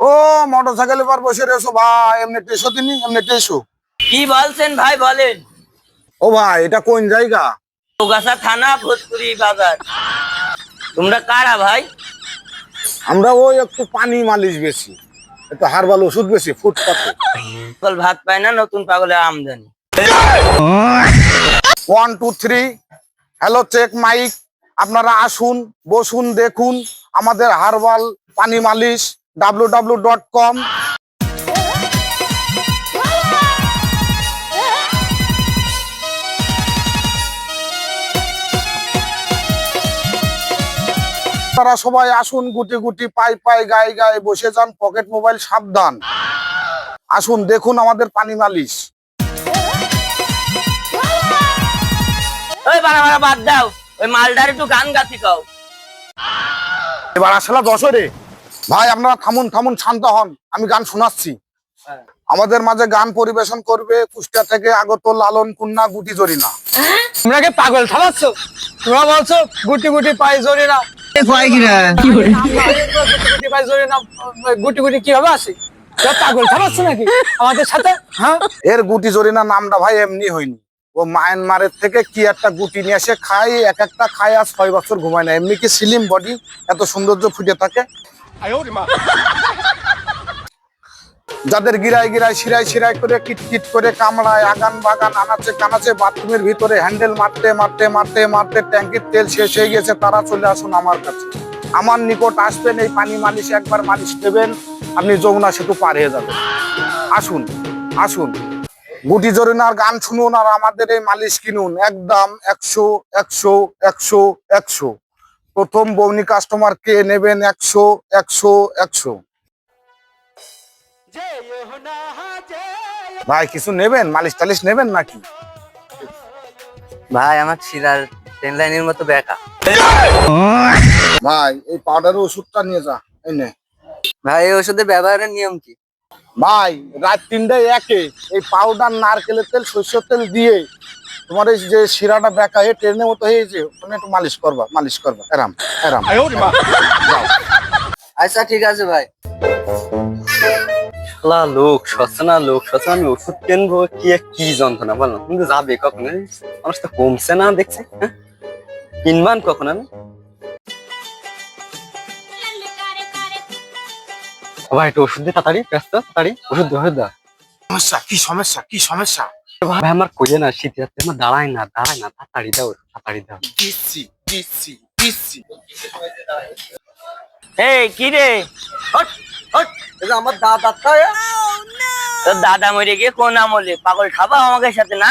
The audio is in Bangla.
ও মোটরসাইকেলের পর বসে রয়েছো ভাই, এমনি টেসো তিনি এমনি টেসো। কি বলছেন ভাই বলেন। ও ভাই এটা কোন জায়গা? চৌগাছা থানা ভোজপুরি বাজার। তোমরা কারা ভাই? আমরা ওই একটু পানি মালিশ বেশি, একটু হারবাল ওষুধ বেশি ফুটপাতে। পাগল ভাত পায় না, নতুন পাগলের আমদানি। 1 2 3 হ্যালো চেক মাইক। আপনারা আসুন, বসুন, দেখুন আমাদের হারবাল পানি মালিশ www.com। তারা সবাই আসুন, গুটি গুটি পাই পাই গায়ে গায়ে বসে যান, পকেট মোবাইল সাবধান। আসুন দেখুন আমাদের পানি মালিশ। ওই বাড়া বাড়া বাদ দাও, ওই মালদার একটু গান গাতি কাও। এবার আসলে দশরে ভাই আপনারা থামুন থামুন, শান্ত হন, আমি গান শোনাচ্ছি। আমাদের মাঝে গান পরিবেশন করবে কুষ্টিয়া থেকে আগত লালন কুন্না গুটি জরিনা। তোমরা কি পাগল থামাচ্ছ? তোমরা বলছো গুটি গুটি পাই জোরে না, গুটি পাই জোরে না, গুটি গুটি কিভাবে আসে? তোমরা পাগল থামাচ্ছ নাকি আমাদের সাথে? হ্যাঁ, এর গুটি জরিনা নামটা ভাই এমনি হয়নি, ও মায়ানমারের থেকে কি একটা গুটি নিয়ে এসে খায়, এক একটা খায় আর 6 বছর ঘুমায় না। এমনি কি স্লিম বডি, এত সৌন্দর্য ফুটে থাকে। যাদের গিরায় গিরায় শিরায় শিরায় করে কিটকিট করে কামড়ায়, আগান বাগান আনাচে কানাচে বাথরুমের ভিতরে হ্যান্ডেল মারতে মারতে মারতে মারতে ট্যাঙ্কির তেল শেষ হয়ে গেছে, তারা চলে আসুন আমার কাছে। আমার নিকট আসবেন, এই পানি মালিশ একবার মালিশ দেবেন, আপনি যমুনা সেতু পার হয়ে যাবেন। আসুন আসুন, গুটি জরিনার গান শুনুন আর আমাদের এই মালিশ কিনুন। একদম 100 100 100 100। প্রথম বৌনি কাস্টমার কে নেবেন 100 100 100। ভাই কিছু নেবেন, মালিশ টালিশ নেবেন নাকি? ভাই আমার শিরার ট্রেন লাইনের মতো বেকা। ভাই এই পাউডারের ওষুধটা নিয়ে যা, এই নে। ভাই এই ওষুধের ব্যবহারের নিয়ম কি? ভাই রাত 3টায় একে এই পাউডার, নারকেলের তেল, সরষের তেল দিয়ে তোমার এই যে শিরাটা বেকা হয়ে ট্রেনের মতো হয়েছে, ওখানে একটু মালিশ করবা, মালিশ করবা, এরাম এরাম। যাও। আচ্ছা ঠিক আছে ভাই। লোক সচেতনা, লোক সচেতনা, আমি ওষুধ কিনবো কি যন্ত্রণা বলো, কিন্তু যাবে কখন? মানুষ তো কমছে না দেখছি। হ্যাঁ, কিনবান কখন আমি? ভাই একটু ওষুধ দিয়ে তাড়াতাড়ি, ব্যস্ত তাড়াতাড়ি ওষুধ দে, ওষুধ দে। সমস্যা কি, সমস্যা কি, সমস্যা? ভাই আমার কইয়ে না, শীত যাচ্ছে, আমার দাঁড়ায় না তাড়াতাড়ি দাও, তাড়াতাড়ি দাও। দিচ্ছি দিচ্ছি দিচ্ছি। এই কি রে, হট হট, এটা আমার দাদা। তোর দাদা মরে গিয়ে কোন আমলে? পাগল খাবা আমাকে সাথে না?